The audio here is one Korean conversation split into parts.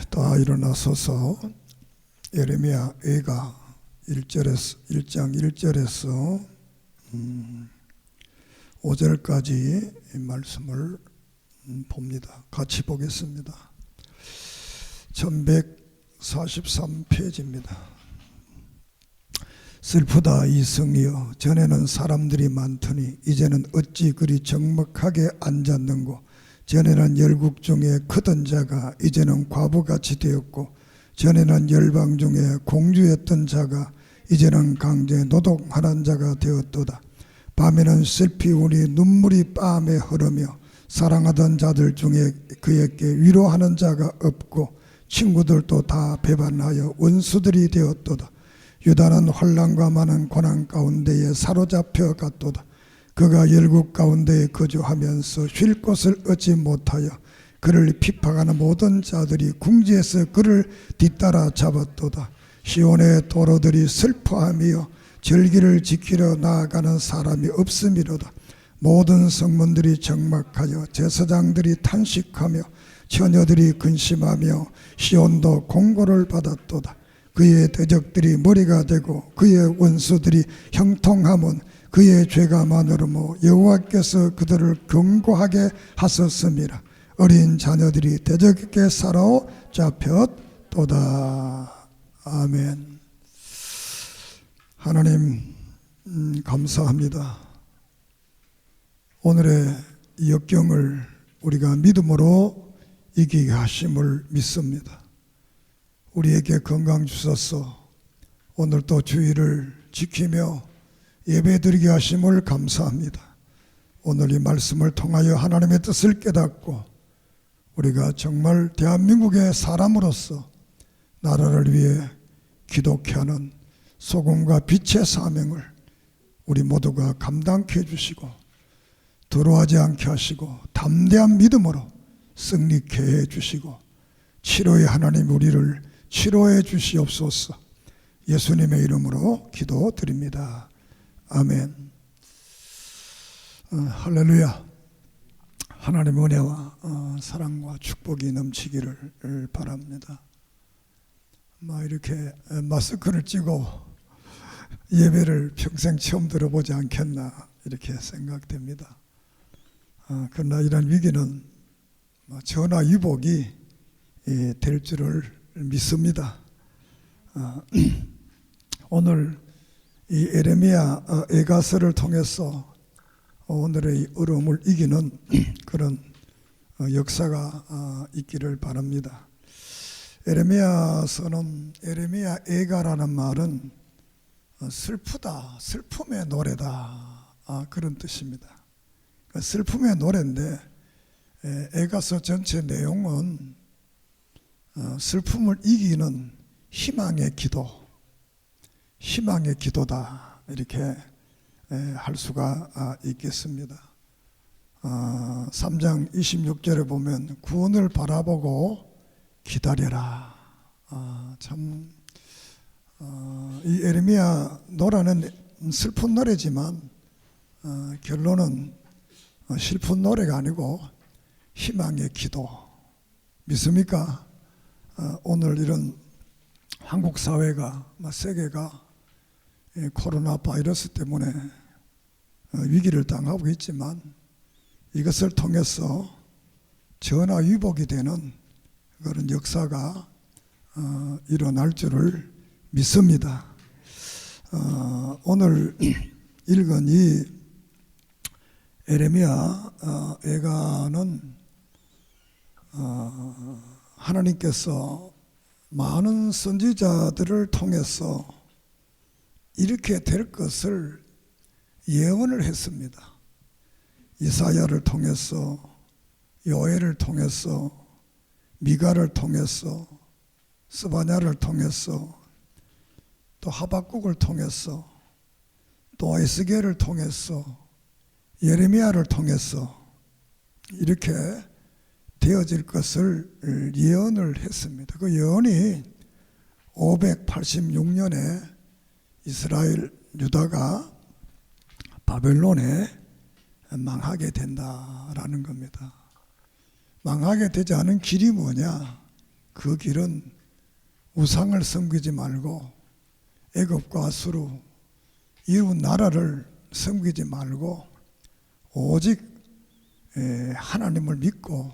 다 일어나서서 예레미야 애가 1장 1절에서 5절까지 말씀을 봅니다. 같이 보겠습니다. 1143페이지입니다. 슬프다 이 성이여, 전에는 사람들이 많더니 이제는 어찌 그리 적막하게 앉았는고. 전에는 열국 중에 크던 자가 이제는 과부같이 되었고, 전에는 열방 중에 공주였던 자가 이제는 강제 노동하는 자가 되었도다. 밤에는 슬피 우니 눈물이 밤에 흐르며, 사랑하던 자들 중에 그에게 위로하는 자가 없고, 친구들도 다 배반하여 원수들이 되었도다. 유다는 환난과 많은 고난 가운데에 사로잡혀 갔도다. 그가 열국 가운데에 거주하면서 쉴 곳을 얻지 못하여 그를 핍박하는 모든 자들이 궁지에서 그를 뒤따라 잡았도다. 시온의 도로들이 슬퍼하며 절기를 지키러 나아가는 사람이 없음이로다. 모든 성문들이 적막하여 제사장들이 탄식하며 처녀들이 근심하며 시온도 공고를 받았도다. 그의 대적들이 머리가 되고 그의 원수들이 형통함은 그의 죄가 많으므로 여호와께서 그들을 경고하게 하셨음이라. 어린 자녀들이 대적에게 사로잡혔도다. 아멘. 하나님 감사합니다. 오늘의 역경을 우리가 믿음으로 이기게 하심을 믿습니다. 우리에게 건강 주셔서 오늘도 주의를 지키며 예배드리게 하심을 감사합니다. 오늘 이 말씀을 통하여 하나님의 뜻을 깨닫고 우리가 정말 대한민국의 사람으로서 나라를 위해 기독케 하는 소금과 빛의 사명을 우리 모두가 감당케 해주시고 두려워하지 않게 하시고 담대한 믿음으로 승리케 해주시고 치료의 하나님 우리를 치료해 주시옵소서. 예수님의 이름으로 기도드립니다. 아멘. 할렐루야. 하나님의 은혜와 사랑과 축복이 넘치기를 바랍니다. 이렇게 마스크를 찌고 예배를 평생 처음 들어보지 않겠나 이렇게 생각됩니다. 그러나 이런 위기는 전화위복이 될 줄을 믿습니다. 오늘 이 예레미야 애가서를 통해서 오늘의 어려움을 이기는 그런 역사가 있기를 바랍니다. 예레미야서는 예레미야 애가라는 말은 슬프다, 슬픔의 노래다, 그런 뜻입니다. 슬픔의 노래인데 애가서 전체 내용은 슬픔을 이기는 희망의 기도, 희망의 기도다 이렇게 할 수가 있겠습니다. 3장 26절에 보면 구원을 바라보고 기다려라. 이 예레미야 노래는 슬픈 노래지만 결론은 슬픈 노래가 아니고 희망의 기도. 믿습니까? 오늘 이런 한국 사회가 세계가 코로나 바이러스 때문에 위기를 당하고 있지만 이것을 통해서 전화위복이 되는 그런 역사가 일어날 줄을 믿습니다. 오늘 읽은 이 예레미야 애가는 하나님께서 많은 선지자들을 통해서 이렇게 될 것을 예언을 했습니다. 이사야를 통해서, 요엘을 통해서, 미가를 통해서, 스바냐를 통해서, 또 하박국을 통해서, 또 에스겔을 통해서, 예레미야를 통해서 이렇게 되어질 것을 예언을 했습니다. 그 예언이 586년에 이스라엘 유다가 바벨론에 망하게 된다라는 겁니다. 망하게 되지 않은 길이 뭐냐? 그 길은 우상을 섬기지 말고 애굽과 수루 이웃 나라를 섬기지 말고 오직 하나님을 믿고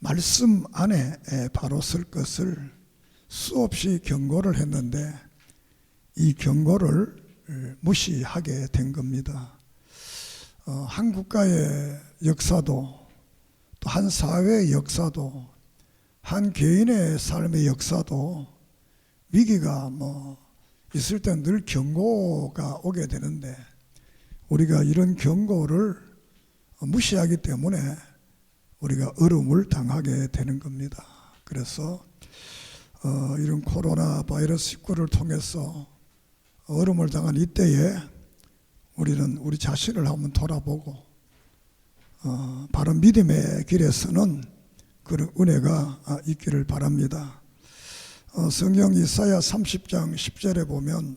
말씀 안에 바로 설 것을 수없이 경고를 했는데 이 경고를 무시하게 된 겁니다. 한 국가의 역사도 또 한 사회의 역사도 한 개인의 삶의 역사도 위기가 있을 때 늘 경고가 오게 되는데 우리가 이런 경고를 무시하기 때문에 우리가 어려움을 당하게 되는 겁니다. 그래서 이런 코로나 바이러스 19를 통해서 어려움을 당한 이때에 우리는 우리 자신을 한번 돌아보고 바른 믿음의 길에서는 그런 은혜가 있기를 바랍니다. 성경 이사야 30장 10절에 보면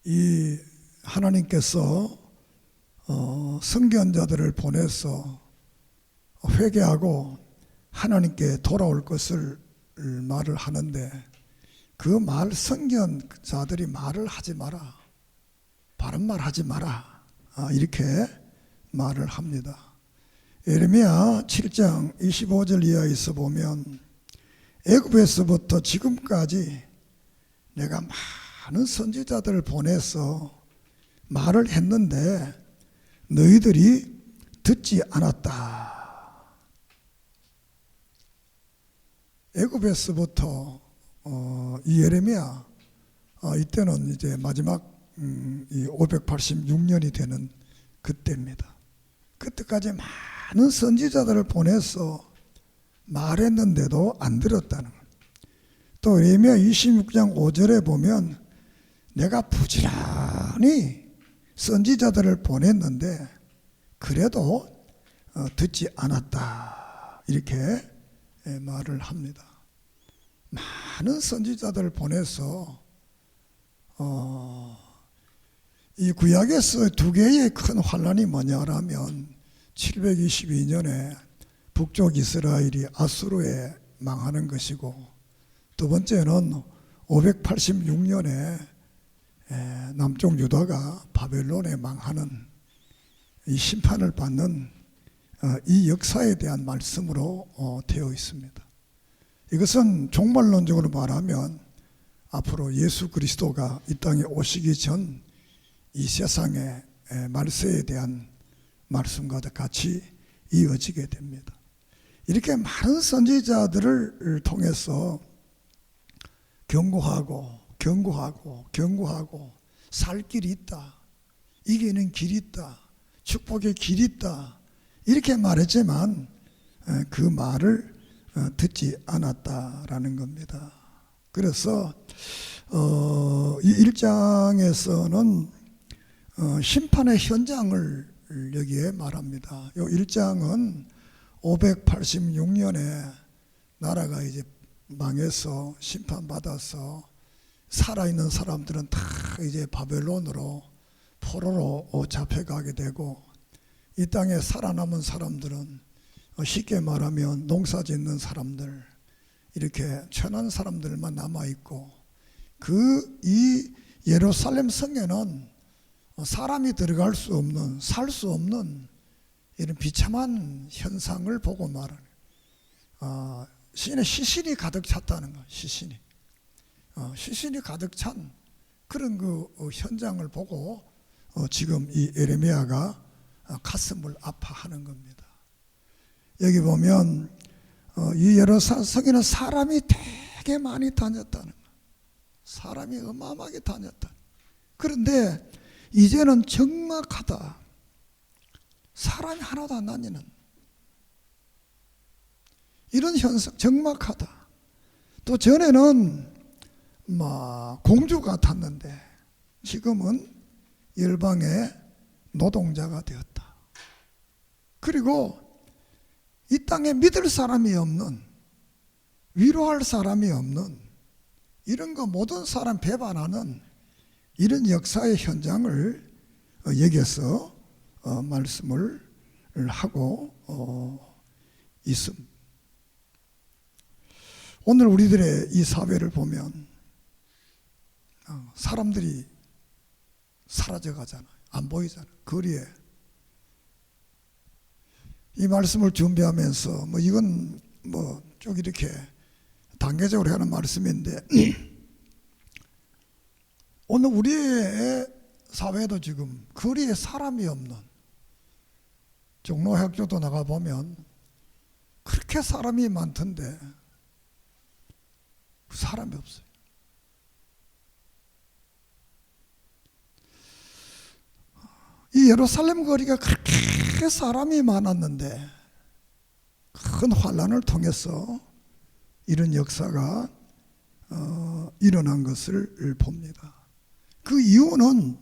이 하나님께서 선견자들을 보내서 회개하고 하나님께 돌아올 것을 말을 하는데 그 말 선견자들이 말을 하지 마라, 바른 말 하지 마라, 이렇게 말을 합니다. 예레미야 7장 25절 이하에서 보면 애굽에서부터 지금까지 내가 많은 선지자들을 보내서 말을 했는데 너희들이 듣지 않았다. 애굽에서부터 이 예레미야 이때는 이제 마지막 이 586년이 되는 그때입니다. 그때까지 많은 선지자들을 보내서 말했는데도 안 들었다는 거예요. 또 예레미야 26장 5절에 보면 내가 부지런히 선지자들을 보냈는데 그래도 듣지 않았다, 이렇게 말을 합니다. 많은 선지자들을 보내서 이 구약에서 두 개의 큰 환란이 뭐냐라면 722년에 북쪽 이스라엘이 아수르에 망하는 것이고 두 번째는 586년에 남쪽 유다가 바벨론에 망하는 이 심판을 받는 이 역사에 대한 말씀으로 되어 있습니다. 이것은 종말론적으로 말하면 앞으로 예수 그리스도가 이 땅에 오시기 전 이 세상의 말세에 대한 말씀과 같이 이어지게 됩니다. 이렇게 많은 선지자들을 통해서 경고하고 살 길이 있다, 이기는 길이 있다, 축복의 길이 있다, 이렇게 말했지만 그 말을 듣지 않았다라는 겁니다. 그래서 이 1장에서는 심판의 현장을 여기에 말합니다. 이 1장은 586년에 나라가 이제 망해서 심판받아서 살아있는 사람들은 다 이제 바벨론으로 포로로 잡혀가게 되고 이 땅에 살아남은 사람들은 쉽게 말하면 농사짓는 사람들, 이렇게 천한 사람들만 남아있고 이 예루살렘 성에는 사람이 들어갈 수 없는, 살 수 없는 이런 비참한 현상을 보고 말하는 시신이 가득 찼다는 거. 시신이 가득 찬 그런 그 현장을 보고 지금 이 예레미야가 가슴을 아파하는 겁니다. 여기 보면 이 예루살렘 성에는 사람이 되게 많이 다녔다는 거. 사람이 어마어마하게 다녔다. 그런데 이제는 적막하다. 사람이 하나도 안 다니는 이런 현상, 적막하다. 또 전에는 공주 같았는데 지금은 열방의 노동자가 되었다. 그리고 이 땅에 믿을 사람이 없는, 위로할 사람이 없는, 이런 거 모든 사람 배반하는 이런 역사의 현장을 여기서 말씀을 하고 있습니다. 오늘 우리들의 이 사회를 보면 사람들이 사라져 가잖아요. 안 보이잖아요. 거리에. 이 말씀을 준비하면서 이건 쭉 이렇게 단계적으로 하는 말씀인데 오늘 우리의 사회도 지금 거리에 사람이 없는, 종로학교도 나가보면 그렇게 사람이 많던데 사람이 없어요. 이 예루살렘 거리가 그렇게 사람이 많았는데 큰 환란을 통해서 이런 역사가 일어난 것을 봅니다. 그 이유는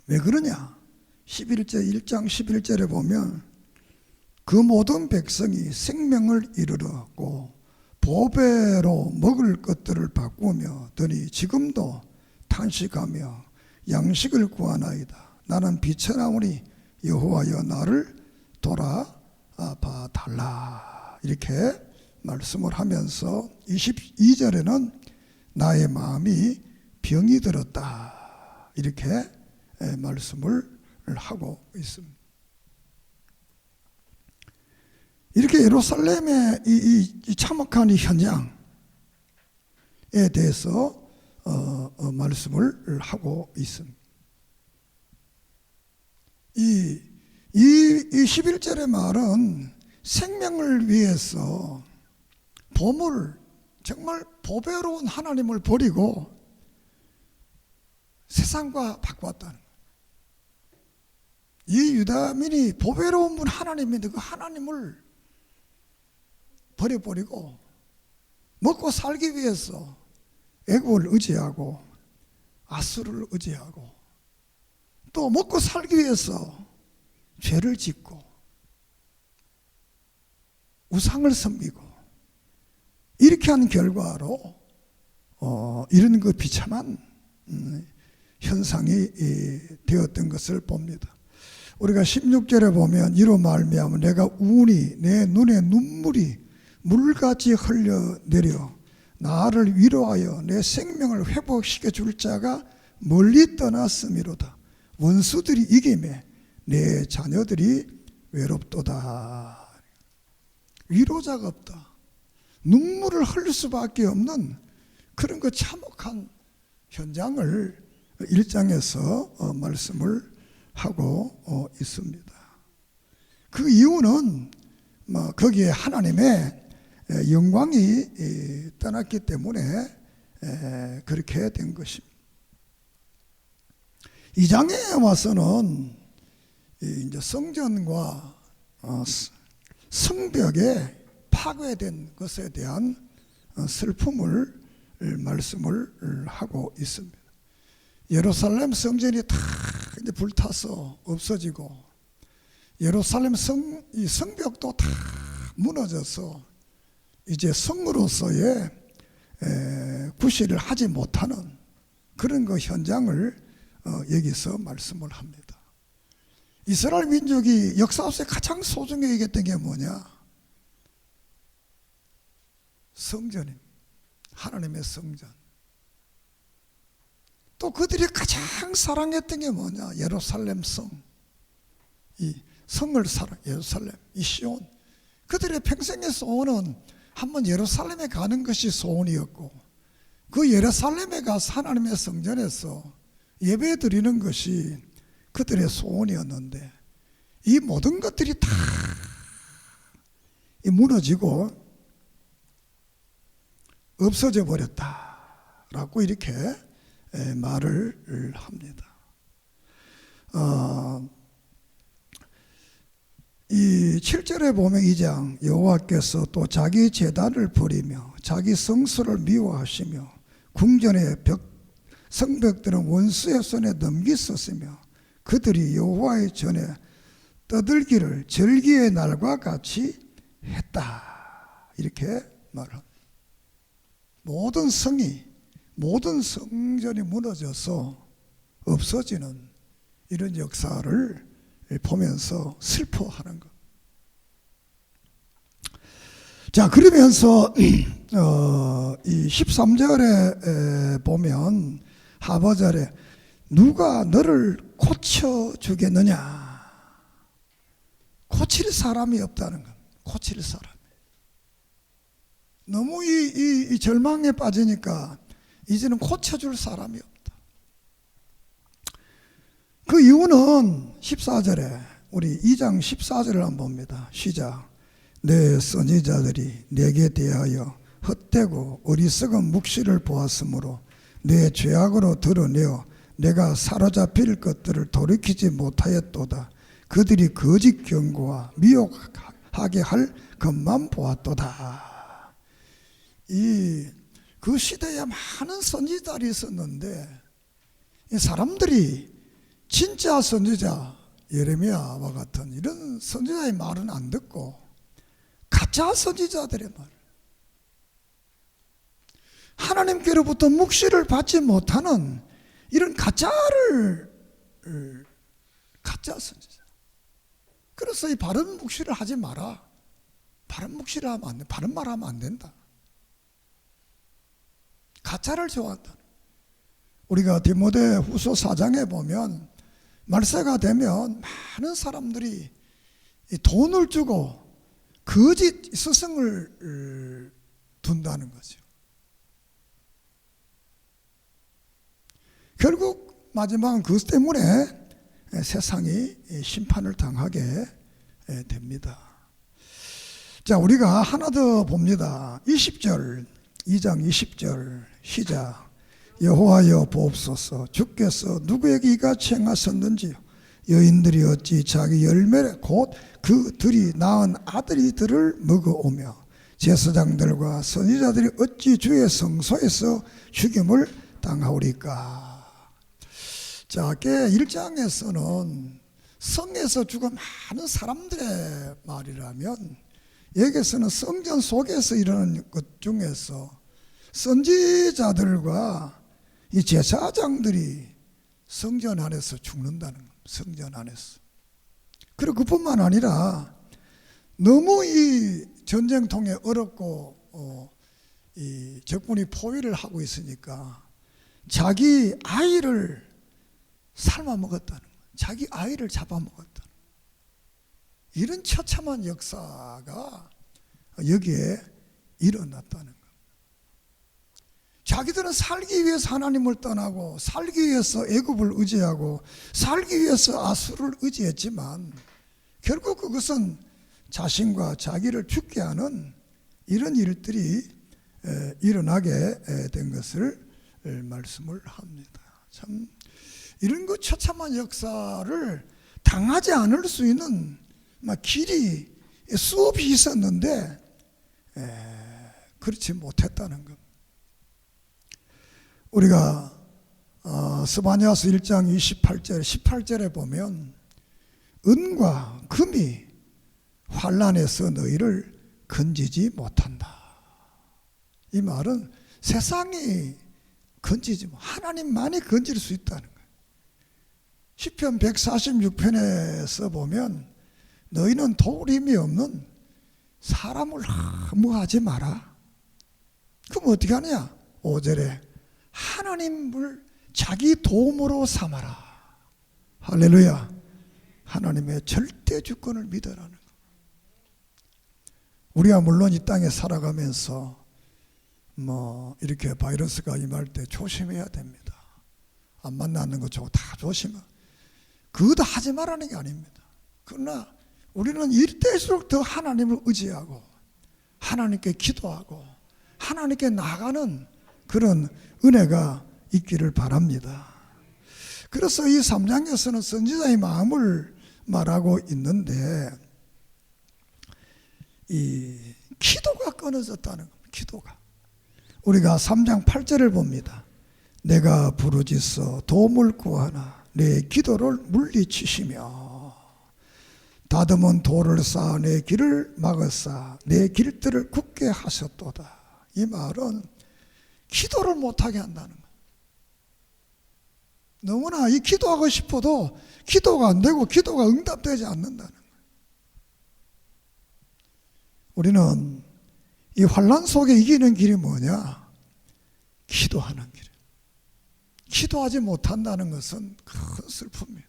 왜 그러냐? 1장 11절에 보면 그 모든 백성이 생명을 이르렀고 보배로 먹을 것들을 바꾸며 더니 지금도 탄식하며 양식을 구하나이다. 나는 비천하오니 여호와여 나를 돌아봐 달라. 이렇게 말씀을 하면서 22절에는 나의 마음이 병이 들었다. 이렇게 말씀을 하고 있습니다. 이렇게 예루살렘의 이 참혹한 이 현장에 대해서 말씀을 하고 있습니다. 이 11절의 말은 생명을 위해서 보물, 정말 보배로운 하나님을 버리고 세상과 바꾸었다는 거예요. 이 유다민이 보배로운 분 하나님인데 그 하나님을 버려버리고 먹고 살기 위해서 애국을 의지하고 아수르를 의지하고 또 먹고 살기 위해서 죄를 짓고 우상을 섬기고 이렇게 한 결과로 이런 그 비참한 현상이 되었던 것을 봅니다. 우리가 16절에 보면 이로 말미암아 내가 우니 내 눈에 눈물이 물같이 흘러내려 나를 위로하여 내 생명을 회복시켜 줄 자가 멀리 떠났음이로다. 원수들이 이기매 내 자녀들이 외롭도다. 위로자가 없다. 눈물을 흘릴 수밖에 없는 그런 그 참혹한 현장을 1장에서 말씀을 하고 있습니다. 그 이유는 거기에 하나님의 영광이 떠났기 때문에 그렇게 된 것입니다. 2장에 와서는 이제 성전과 성벽에 파괴된 것에 대한 슬픔을 말씀을 하고 있습니다. 예루살렘 성전이 다 이제 불타서 없어지고 예루살렘 이 성벽도 다 무너져서 이제 성으로서의 구실을 하지 못하는 그런 그 현장을 여기서 말씀을 합니다. 이스라엘 민족이 역사 속에 가장 소중히 여겼던 게 뭐냐? 성전입니다. 하나님의 성전. 또 그들이 가장 사랑했던 게 뭐냐? 예루살렘 성. 이 성을 예루살렘, 이 시온. 그들의 평생의 소원은 한번 예루살렘에 가는 것이 소원이었고 그 예루살렘에 가서 하나님의 성전에서 예배 드리는 것이 그들의 소원이었는데 이 모든 것들이 다 무너지고 없어져 버렸다라고 이렇게 말을 합니다. 이 7절에 보면 2장 여호와께서 또 자기 제단을 버리며 자기 성소를 미워하시며 궁전의 성벽들은 원수의 손에 넘기었으며 그들이 여호와의 전에 떠들기를 절기의 날과 같이 했다. 이렇게 말합니다. 모든 성이 모든 성전이 무너져서 없어지는 이런 역사를 보면서 슬퍼하는 것. 자, 그러면서 이 13절에 보면 하버절에 누가 너를 고쳐주겠느냐. 고칠 사람이 없다는 것. 고칠 사람. 너무 이 절망에 빠지니까 이제는 고쳐줄 사람이 없다. 그 이유는 14절에 우리 2장 14절을 한번 봅니다. 시작. 내 선지자들이 내게 대하여 헛되고 어리석은 묵시를 보았으므로 내 죄악으로 드러내어 내가 사로잡힐 것들을 돌이키지 못하였도다. 그들이 거짓 경고와 미혹하게 할 것만 보았도다. 그 시대에 많은 선지자들이 있었는데 이 사람들이 진짜 선지자 예레미야와 같은 이런 선지자의 말은 안 듣고 가짜 선지자들의 말, 하나님께로부터 묵시를 받지 못하는 이런 가짜 선지자. 그래서 이 바른 묵시를 하지 마라. 바른 묵시를 하면 안 돼. 바른 말 하면 안 된다. 가짜를 좋아한다. 우리가 디모데 후서 4장에 보면 말세가 되면 많은 사람들이 돈을 주고 거짓 스승을 둔다는 거죠. 결국 마지막은 그것 때문에 세상이 심판을 당하게 됩니다. 자, 우리가 하나 더 봅니다. 20절, 2장 20절 시작. 여호와여 보옵소서. 주께서 누구에게 이같이 행하셨는지요. 여인들이 어찌 자기 열매 곧 그들이 낳은 아들이들을 먹어오며 제사장들과 선지자들이 어찌 주의 성소에서 죽임을 당하오리까. 자, 1장에서는 성에서 죽은 많은 사람들의 말이라면 여기서는 성전 속에서 일어나는 것 중에서 선지자들과 이 제사장들이 성전 안에서 죽는다는 겁니다. 성전 안에서. 그리고 그뿐만 아니라 너무 이 전쟁통에 어렵고 이 적군이 포위를 하고 있으니까 자기 아이를 삶아 먹었다는 거예요. 자기 아이를 잡아먹었다는 거예요. 이런 처참한 역사가 여기에 일어났다는 거예요. 자기들은 살기 위해서 하나님을 떠나고 살기 위해서 애굽을 의지하고 살기 위해서 아수를 의지했지만 결국 그것은 자신과 자기를 죽게 하는 이런 일들이 일어나게 된 것을 말씀을 합니다. 참 이런 그 처참한 역사를 당하지 않을 수 있는 길이 수없이 있었는데 그렇지 못했다는 것. 우리가 스바냐서 1장 28절 18절에 보면 은과 금이 환난에서 너희를 건지지 못한다. 이 말은 세상이 건지지 못, 하나님만이 건질 수 있다는 거예요. 시편 146편에서 보면 너희는 도림이 없는 사람을 허무하지 마라. 그럼 어떻게 하느냐? 5절에 하나님을 자기 도움으로 삼아라. 할렐루야. 하나님의 절대 주권을 믿으라는 거. 우리가 물론 이 땅에 살아가면서 이렇게 바이러스가 임할 때 조심해야 됩니다. 안 만나는 것 저거 다 조심하. 그거 하지 말라는 게 아닙니다. 그러나 우리는 이때일수록 더 하나님을 의지하고 하나님께 기도하고 하나님께 나가는 그런 은혜가 있기를 바랍니다. 그래서 이 3장에서는 선지자의 마음을 말하고 있는데 이 기도가 끊어졌다는 겁니다. 기도가. 우리가 3장 8절을 봅니다. 내가 부르짖어 도움을 구하나 내 기도를 물리치시며 다듬은 돌을 쌓아 내 길을 막으사 내 길들을 굳게 하셨도다. 이 말은 기도를 못하게 한다는 거예요. 너무나 이 기도하고 싶어도 기도가 안 되고 기도가 응답되지 않는다는 거예요. 우리는 이 환난 속에 이기는 길이 뭐냐? 기도하는 길. 기도하지 못한다는 것은 큰 슬픔입니다.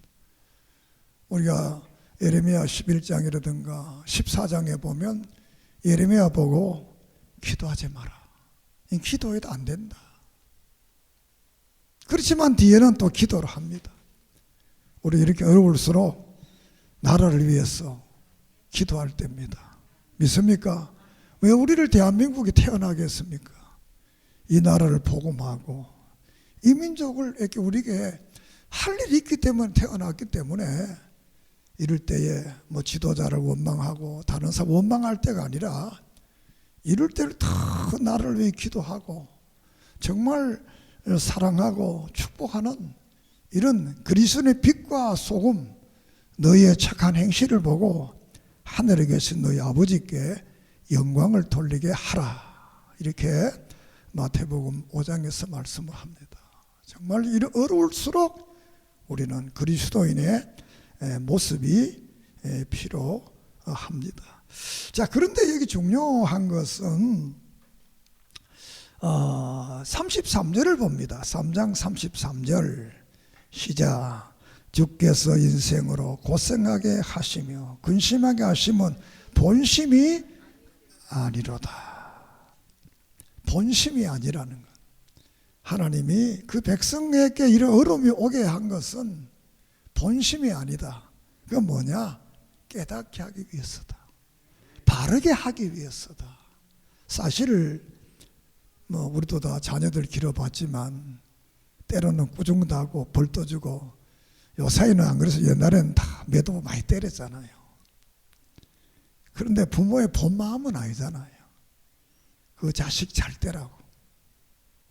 우리가 예레미야 11장이라든가 14장에 보면 예레미야 보고 기도하지 마라. 기도해도 안 된다. 그렇지만 뒤에는 또 기도를 합니다. 우리 이렇게 어려울수록 나라를 위해서 기도할 때입니다. 믿습니까? 왜 우리를 대한민국에 태어나게 했습니까? 이 나라를 복음하고 이 민족을 이렇게 우리에게 할 일이 있기 때문에 태어났기 때문에 이럴 때에 뭐 지도자를 원망하고 다른 사람 원망할 때가 아니라 이럴 때를 다 나라를 위해 기도하고 정말 사랑하고 축복하는 이런 그리스도의 빛과 소금 너희의 착한 행실을 보고 하늘에 계신 너희 아버지께 영광을 돌리게 하라. 이렇게 마태복음 5장에서 말씀을 합니다. 정말 어려울수록 우리는 그리스도인의 모습이 필요합니다. 자, 그런데 여기 중요한 것은 33절을 봅니다. 3장 33절 시작. 주께서 인생으로 고생하게 하시며 근심하게 하시면 본심이 아니로다. 본심이 아니라는 것. 하나님이 그 백성에게 이런 어려움이 오게 한 것은 본심이 아니다. 그건 뭐냐? 깨닫게 하기 위해서다. 바르게 하기 위해서다. 사실 뭐 우리도 다 자녀들 기러봤지만 때로는 꾸중도 하고 벌도 주고 요사이는 안 그래서 옛날에는 다 매도 많이 때렸잖아요. 그런데 부모의 본 마음은 아니잖아요. 그 자식 잘 되라고,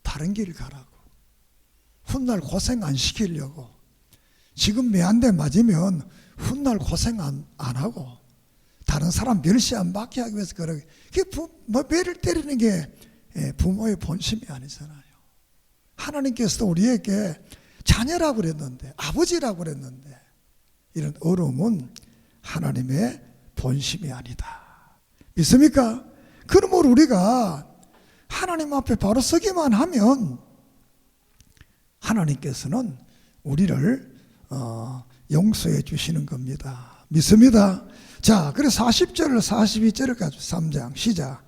바른 길 가라고, 훗날 고생 안 시키려고. 지금 매 한 대 맞으면 훗날 고생 안 하고 다른 사람 멸시 안 받게 하기 위해서 그러게. 매를 때리는 게 부모의 본심이 아니잖아요. 하나님께서도 우리에게 자녀라고 그랬는데, 아버지라고 그랬는데, 이런 어려움은 하나님의 본심이 아니다. 믿습니까? 그러므로 우리가 하나님 앞에 바로 서기만 하면 하나님께서는 우리를 용서해 주시는 겁니다. 믿습니다. 자, 그래서 40절을 42절을 가지고 3장 시작.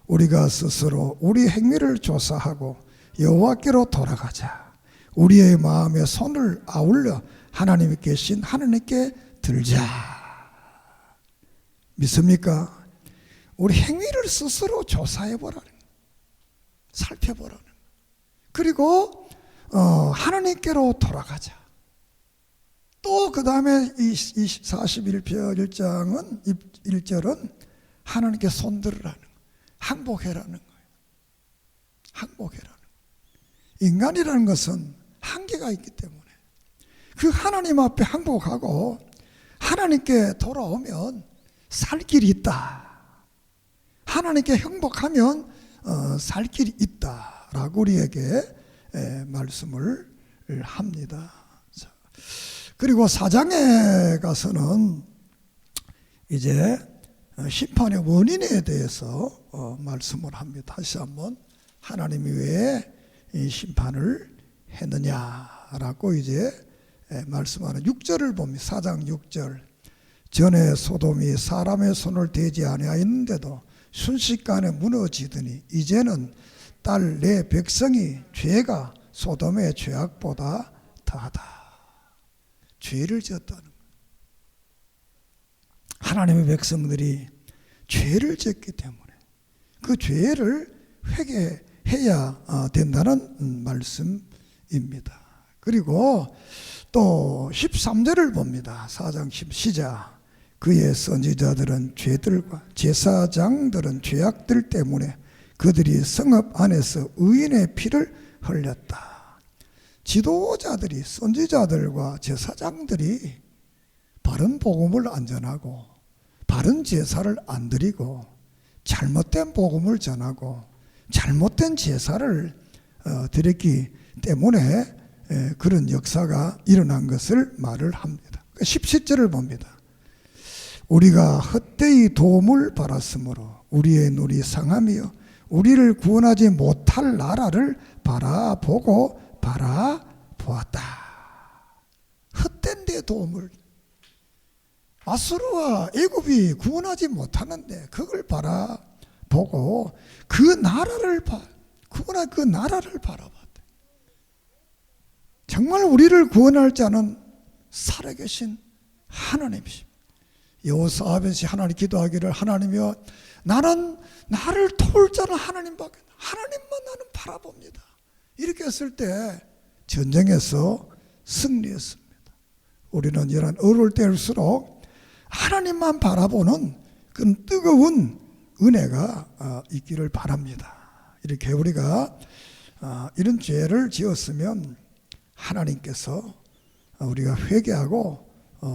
우리가 스스로 우리 행위를 조사하고 여호와께로 돌아가자. 우리의 마음에 손을 아울러 하나님이 계신 하나님께 들자. 믿습니까? 우리 행위를 스스로 조사해보라는, 살펴보라는. 그리고 하나님께로 돌아가자. 또 그 다음에 이 41편 1절은 하나님께 손들으라는, 항복해라는 거예요. 항복해라는 거예요. 인간이라는 것은 한계가 있기 때문에 그 하나님 앞에 항복하고 하나님께 돌아오면 살 길이 있다. 하나님께 행복하면 살 길이 있다라고 우리에게 말씀을 합니다. 그리고 4장에 가서는 이제 심판의 원인에 대해서 말씀을 합니다. 다시 한번 하나님이 왜 이 심판을 했느냐라고 이제 말씀하는 6절을 봅니다. 4장 6절. 전에 소돔이 사람의 손을 대지 아니하였는데도 순식간에 무너지더니 이제는 딸 내 백성이 죄가 소돔의 죄악보다 더하다. 죄를 지었다는 거예요. 하나님의 백성들이 죄를 지었기 때문에 그 죄를 회개해야 된다는 말씀입니다. 그리고 또 13절을 봅니다. 4장 10 시작. 그의 선지자들은 죄들과 제사장들은 죄악들 때문에 그들이 성읍 안에서 의인의 피를 흘렸다. 지도자들이, 선지자들과 제사장들이 바른 복음을 안 전하고 바른 제사를 안 드리고 잘못된 복음을 전하고 잘못된 제사를 드렸기 때문에 그런 역사가 일어난 것을 말을 합니다. 17절을 봅니다. 우리가 헛되이 도움을 받았으므로 우리의 눈이 상하며 우리를 구원하지 못할 나라를 바라보았다. 헛된 데 도움을, 아수르와 애굽이 구원하지 못하는데 그걸 바라보고 그 나라를 바라봤다. 정말 우리를 구원할 자는 살아계신 하나님이십니다. 여호사밧이 하나님 기도하기를, 하나님이여 나는 나를 도울 자는 하나님밖에, 하나님만 나는 바라봅니다. 이렇게 했을 때 전쟁에서 승리했습니다. 우리는 이런 어려울 때일수록 하나님만 바라보는 그 뜨거운 은혜가 있기를 바랍니다. 이렇게 우리가 이런 죄를 지었으면 하나님께서 우리가 회개하고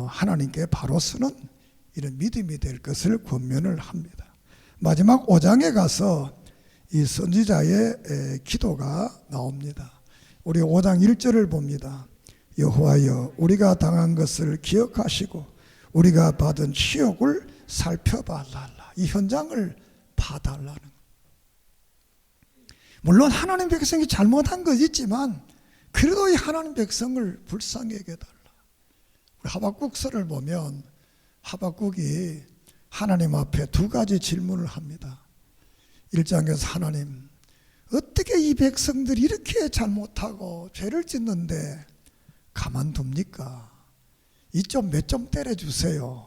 하나님께 바로 서는 이런 믿음이 될 것을 권면을 합니다. 마지막 5장에 가서 이 선지자의 기도가 나옵니다. 우리 5장 1절을 봅니다. 여호와여 우리가 당한 것을 기억하시고 우리가 받은 치욕을 살펴봐달라. 이 현장을 봐달라는 것. 물론 하나님 백성이 잘못한 것 있지만 그래도 이 하나님 백성을 불쌍히 여겨달라. 우리 하박국서를 보면 하박국이 하나님 앞에 두 가지 질문을 합니다. 1장에서 하나님 어떻게 이 백성들이 이렇게 잘못하고 죄를 짓는데 가만둡니까? 이 좀 몇 점 때려주세요.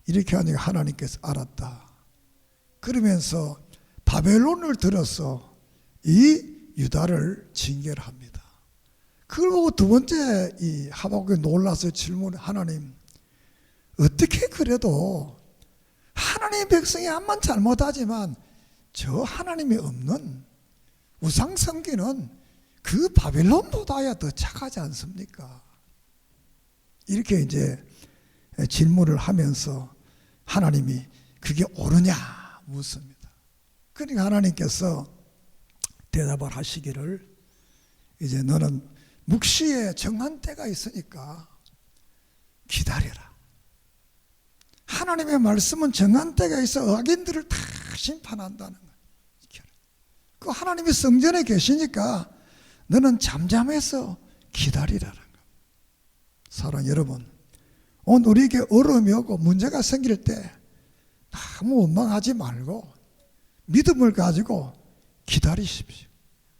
이렇게 하니까 하나님께서 알았다. 그러면서 바벨론을 들어서 이 유다를 징계합니다. 그리고 두 번째 이 하박국이 놀라서 질문해, 하나님 어떻게 그래도 하나님의 백성이 암만 잘못하지만 저 하나님이 없는 우상 섬기는 그 바벨론보다야 더 착하지 않습니까? 이렇게 이제 질문을 하면서 하나님이 그게 옳으냐 묻습니다. 그러니까 하나님께서 대답을 하시기를, 이제 너는 묵시에 정한 때가 있으니까 기다려라. 하나님의 말씀은 정한 때가 있어 악인들을 다 심판한다는 거예요. 그 하나님이 성전에 계시니까 너는 잠잠해서 기다리라는 거예요. 사랑 여러분, 오늘 우리에게 어려움이 오고 문제가 생길 때 너무 원망하지 말고 믿음을 가지고 기다리십시오.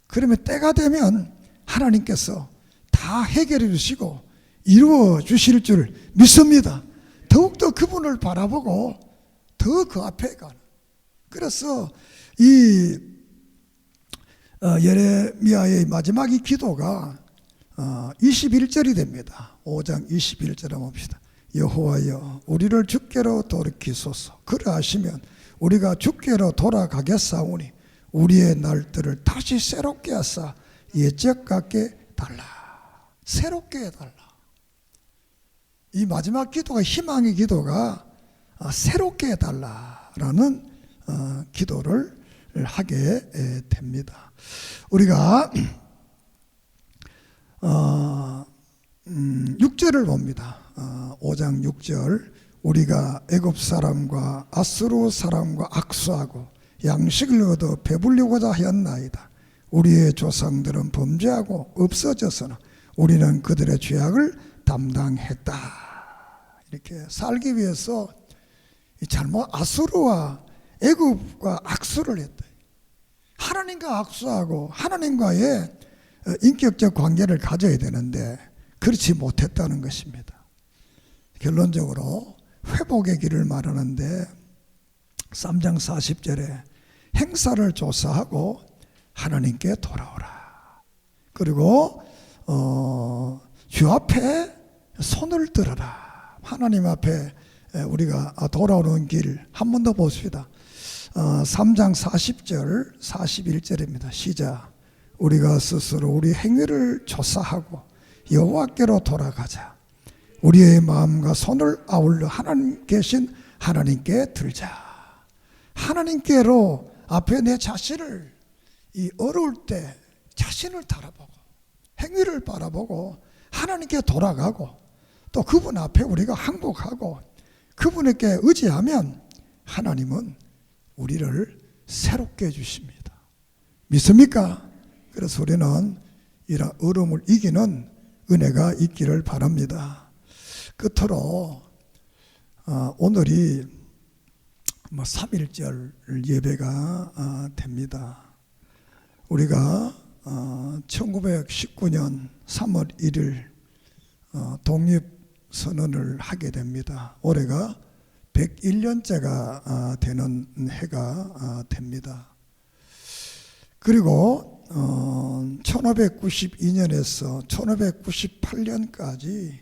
그러면 때가 되면 하나님께서 다 해결해 주시고 이루어 주실 줄 믿습니다. 더욱더 그분을 바라보고 더 그 앞에 가는. 그래서 이 예레미야의 마지막 이 기도가 21절이 됩니다. 5장 21절을 봅시다. 여호와여 우리를 주께로 돌이키소서. 그러하시면 우리가 주께로 돌아가겠사오니 우리의 날들을 다시 새롭게 하사 옛적 같게 달라. 새롭게 해달라. 이 마지막 기도가, 희망의 기도가 새롭게 해달라라는 기도를 하게 됩니다. 우리가 6절을 봅니다. 5장 6절 우리가 애굽 사람과 아수르 사람과 악수하고 양식을 얻어 배불리고자 하였나이다. 우리의 조상들은 범죄하고 없어져서는 우리는 그들의 죄악을 담당했다. 이렇게 살기 위해서 잘못 아수르와 애굽과 악수를 했다. 하나님과 악수하고 하나님과의 인격적 관계를 가져야 되는데 그렇지 못했다는 것입니다. 결론적으로 회복의 길을 말하는데 3장 40절에 행사를 조사하고 하나님께 돌아오라. 그리고 주 앞에 손을 들어라. 하나님 앞에 우리가 돌아오는 길 한 번 더 봅시다. 3장 40절 41절입니다. 시작. 우리가 스스로 우리 행위를 조사하고 여호와께로 돌아가자. 우리의 마음과 손을 아울러 하나님 계신 하나님께 들자. 하나님께로 앞에 내 자신을 이 어려울 때 자신을 바라보고 행위를 바라보고 하나님께 돌아가고 또 그분 앞에 우리가 항복하고 그분에게 의지하면 하나님은 우리를 새롭게 해주십니다. 믿습니까? 그래서 우리는 이런 어려움을 이기는 은혜가 있기를 바랍니다. 끝으로 오늘이 3.1절 예배가 됩니다. 우리가 1919년 3월 1일 독립선언을 하게 됩니다. 올해가 101년째가 되는 해가 됩니다. 그리고 1592년에서 1598년까지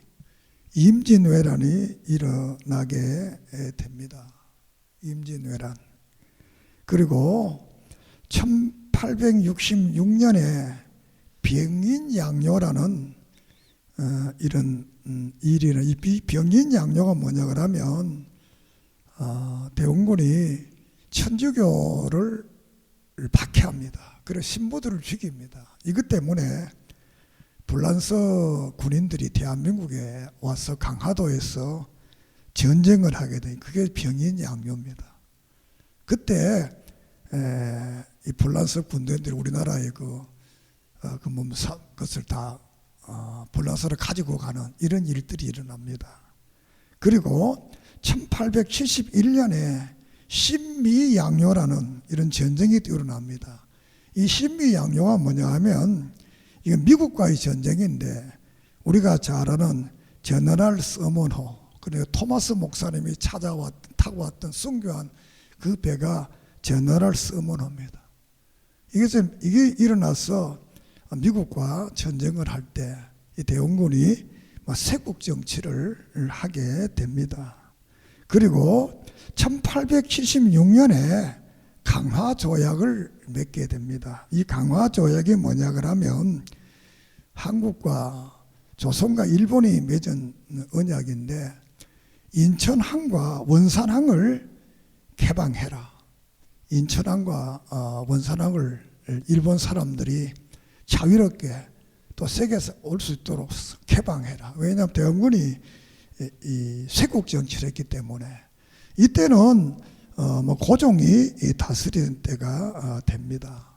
임진왜란이 일어나게 됩니다. 임진왜란. 그리고 1866년에 병인양요라는 이런 일이는, 이 병인양요가 뭐냐 그러면 대원군이 천주교를 박해합니다. 그래서 신부들을 죽입니다. 이것 때문에 불란서 군인들이 대한민국에 와서 강화도에서 전쟁을 하게 된, 그게 병인양요입니다. 그때 이 불란서 군대들이 우리나라의 그것을 다 불란서를 가지고 가는 이런 일들이 일어납니다. 그리고 1871년에 신미양요라는 이런 전쟁이 일어납니다. 이 신미양요가 뭐냐 하면 이건 미국과의 전쟁인데, 우리가 잘 아는 제너럴 서먼호, 그리고 토마스 목사님이 타고 왔던 순교한 그 배가 제너럴 서먼호입니다. 이게 일어나서 미국과 전쟁을 할 때 이 대원군이 세국 정치를 하게 됩니다. 그리고 1876년에 강화조약을 맺게 됩니다. 이 강화조약이 뭐냐 그러면 한국과 조선과 일본이 맺은 언약인데, 인천항과 원산항을 개방해라. 인천항과 원산항을 일본 사람들이 자유롭게 또 세계에서 올 수 있도록 개방해라. 왜냐하면 대원군이 이 쇄국 정치를 했기 때문에. 이때는 고종이 다스리는 때가 됩니다.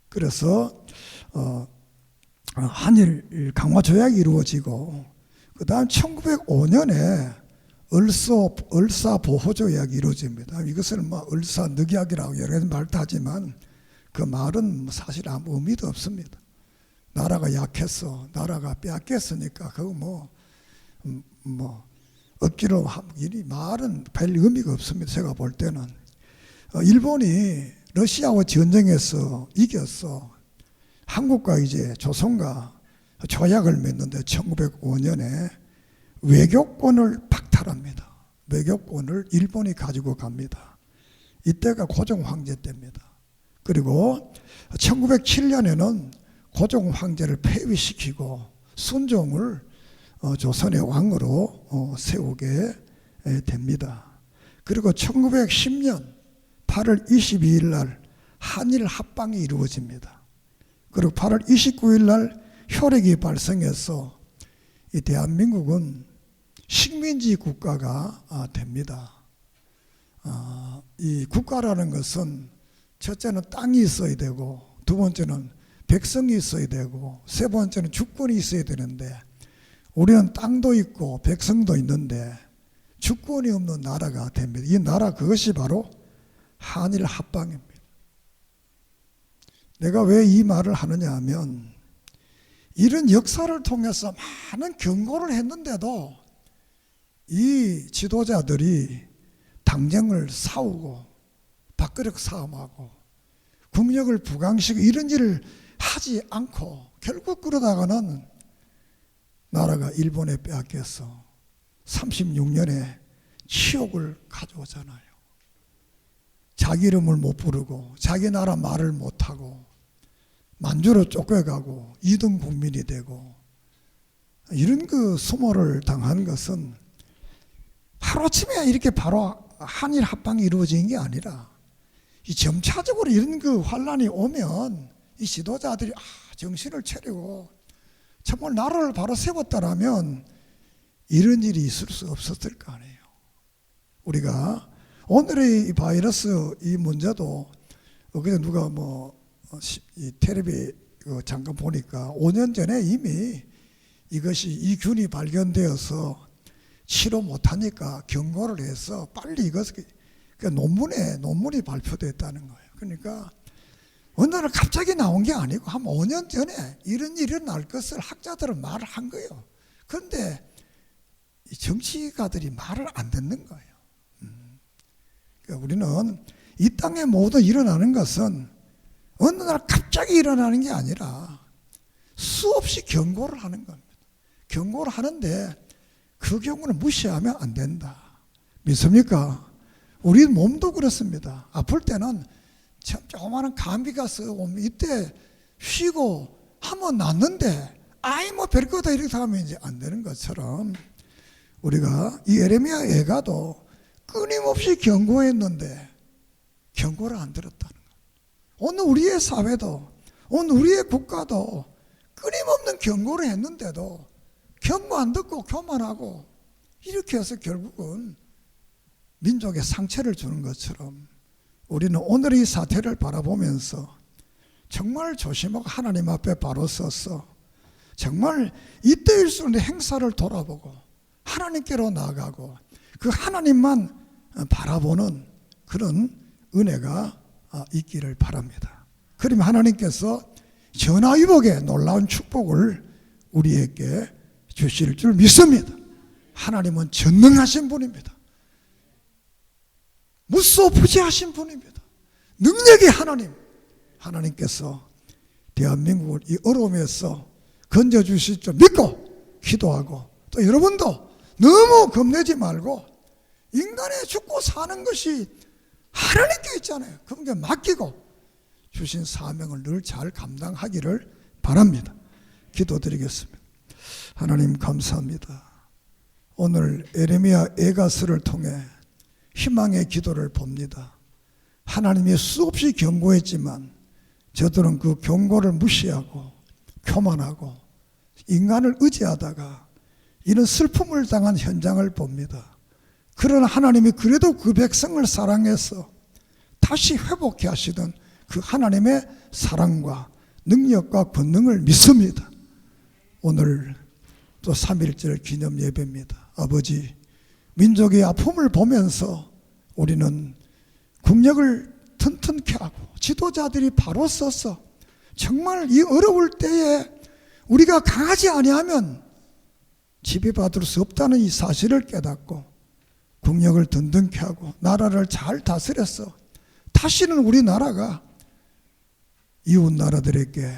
그래서 한일 강화 조약이 이루어지고, 그 다음 1905년에 을사 보호 조약이 이루어집니다. 이것을 을사 늑약이라고 여러 가지 말도 하지만 그 말은 사실 아무 의미도 없습니다. 나라가 약했어, 나라가 빼앗겼으니까 그거 억지로 이 말은 별 의미가 없습니다. 제가 볼 때는 일본이 러시아와 전쟁에서 이겼어. 한국과 이제 조선과 조약을 맺는데 1905년에 외교권을 박탈합니다. 외교권을 일본이 가지고 갑니다. 이때가 고종 황제 때입니다. 그리고 1907년에는 고종 황제를 폐위시키고 순종을 조선의 왕으로 세우게 됩니다. 그리고 1910년 8월 22일 날 한일 합방이 이루어집니다. 그리고 8월 29일 날 효력이 발생해서 이 대한민국은 식민지 국가가 됩니다. 이 국가라는 것은 첫째는 땅이 있어야 되고, 두 번째는 백성이 있어야 되고, 세 번째는 주권이 있어야 되는데, 우리는 땅도 있고 백성도 있는데 주권이 없는 나라가 됩니다. 이 나라, 그것이 바로 한일 합방입니다. 내가 왜 이 말을 하느냐 하면, 이런 역사를 통해서 많은 경고를 했는데도 이 지도자들이 당정을 싸우고 밥그릇 싸움하고 국력을 부강시키고 이런 일을 하지 않고 결국 그러다가는 나라가 일본에 빼앗겨서 36년에 치욕을 가져오잖아요. 자기 이름을 못 부르고 자기 나라 말을 못하고 만주로 쫓겨가고 2등 국민이 되고, 이런 그 수모를 당한 것은 하루아침에 이렇게 바로 한일 합방이 이루어진 게 아니라, 이 점차적으로 이런 그 환란이 오면 이 지도자들이 정신을 차리고 정말 나라를 바로 세웠다라면 이런 일이 있을 수 없었을 거 아니에요. 우리가 오늘의 이 바이러스 이 문제도 그냥 누가 이 텔레비 잠깐 보니까 5년 전에 이미 이것이 이 균이 발견되어서 치료 못하니까 경고를 해서 빨리 이것을 논문이 발표됐다는 거예요. 그러니까 어느 날 갑자기 나온 게 아니고 한 5년 전에 이런 일이 날 것을 학자들은 말을 한 거예요. 그런데 이 정치가들이 말을 안 듣는 거예요. 그러니까 우리는 이 땅에 모두 일어나는 것은 어느 날 갑자기 일어나는 게 아니라 수없이 경고를 하는 겁니다. 경고를 하는데 그 경고를 무시하면 안 된다. 믿습니까? 우리 몸도 그렇습니다. 아플 때는 참 조그마한 감기가 오면 이때 쉬고 하면 낫는데 아이 별거다 이렇게 하면 이제 안 되는 것처럼 우리가 이 예레미야 애가도 끊임없이 경고했는데 경고를 안 들었다는 거예요. 오늘 우리의 사회도 오늘 우리의 국가도 끊임없는 경고를 했는데도 경고 안 듣고 교만하고 이렇게 해서 결국은 민족에 상처를 주는 것처럼 우리는 오늘 이 사태를 바라보면서 정말 조심하고 하나님 앞에 바로 서서 정말 이때일수록 내 행사를 돌아보고 하나님께로 나아가고 그 하나님만 바라보는 그런 은혜가 있기를 바랍니다. 그러면 하나님께서 전화위복의 놀라운 축복을 우리에게 주실 줄 믿습니다. 하나님은 전능하신 분입니다. 무소부지하신 분입니다. 능력의 하나님, 하나님께서 대한민국을 이 어려움에서 건져주실 줄 믿고 기도하고 또 여러분도 너무 겁내지 말고 인간의 죽고 사는 것이 하나님께 있잖아요. 그분께 맡기고 주신 사명을 늘 잘 감당하기를 바랍니다. 기도드리겠습니다. 하나님 감사합니다. 오늘 예레미야 애가서를 통해 희망의 기도를 봅니다. 하나님이 수없이 경고했지만 저들은 그 경고를 무시하고 교만하고 인간을 의지하다가 이런 슬픔을 당한 현장을 봅니다. 그러나 하나님이 그래도 그 백성을 사랑해서 다시 회복해 하시던 그 하나님의 사랑과 능력과 권능을 믿습니다. 오늘 또 3.1절 기념 예배입니다. 아버지, 민족의 아픔을 보면서 우리는 국력을 튼튼케 하고 지도자들이 바로 서서 정말 이 어려울 때에 우리가 강하지 아니하면 지배받을 수 없다는 이 사실을 깨닫고 국력을 든든케 하고 나라를 잘 다스려서 다시는 우리나라가 이웃 나라들에게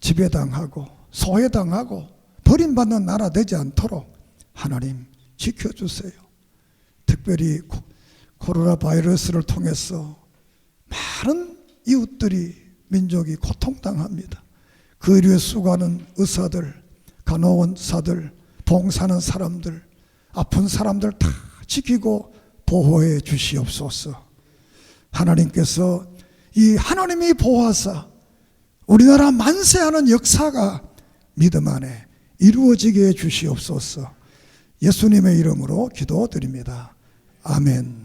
지배당하고 소외당하고 버림받는 나라 되지 않도록 하나님 지켜주세요. 특별히 코로나 바이러스를 통해서 많은 이웃들이 민족이 고통당합니다. 그 일에 수고하는 의사들, 간호원사들, 봉사하는 사람들, 아픈 사람들 다 지키고 보호해 주시옵소서. 하나님께서 이 하나님이 보호하사 우리나라 만세하는 역사가 믿음 안에 이루어지게 해 주시옵소서. 예수님의 이름으로 기도드립니다. 아멘.